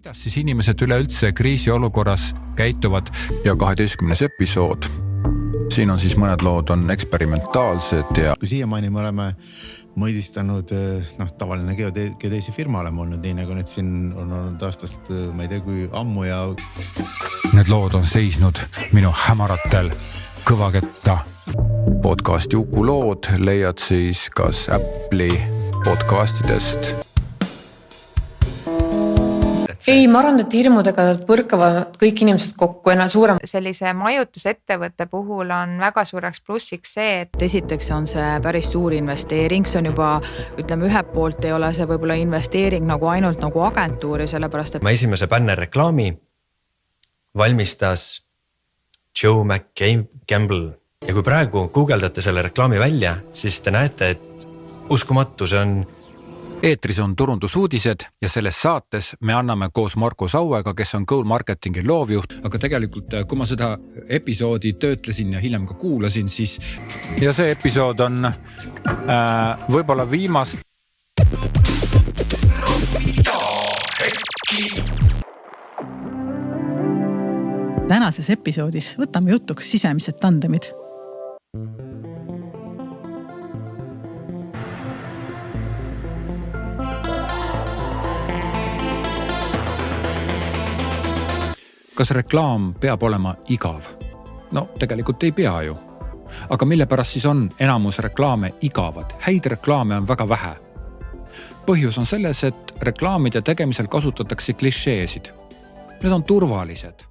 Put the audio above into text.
kuidas siis inimesed üleüldse kriisiolukorras käituvad ja 12. episood. Siin on siis mõned lood on eksperimentaalsed ja kui siiamaani me oleme mõõdistanud, tavaline geodeesi firma oleme olnud nii nagu need siin on olnud aastast, ma ei tea kui ammu ja need lood on seisnud minu hämaratel kõvaketta. Podcasti Uku lood leiad siis kas Apple'i podcastidest. Ei, ma arvan, et hirmudega põrkavad kõik inimesed kokku ja suurem. Sellise majutusettevõtte puhul on väga suureks plussiks see, et esiteks on see päris suur investeering, see on juba, ütleme ühelt poolt ei ole see võib-olla investeering nagu ainult nagu agentuuri, sellepärast et ma esimese bännerreklaami valmistas Joe McCampbell ja kui praegu guugeldate selle reklaami välja, siis te näete, et uskumatu see on. Eetris on turundusuudised ja selles saates me anname koos Marko Sauega, kes on Goal Marketingi loovjuht. Aga tegelikult, kui ma seda episoodi töötlesin ja hiljem ka kuulasin, siis ja see episood on võib-olla viimast. Tänases episoodis võtame jutuks sisemised tandemid. Kas reklaam peab olema igav? No tegelikult ei pea ju. Aga mille pärast siis on enamus reklaame igavad? Häid reklaame on väga vähe. Põhjus on selles, et reklaamide tegemisel kasutatakse klišeesid. Need on turvalised.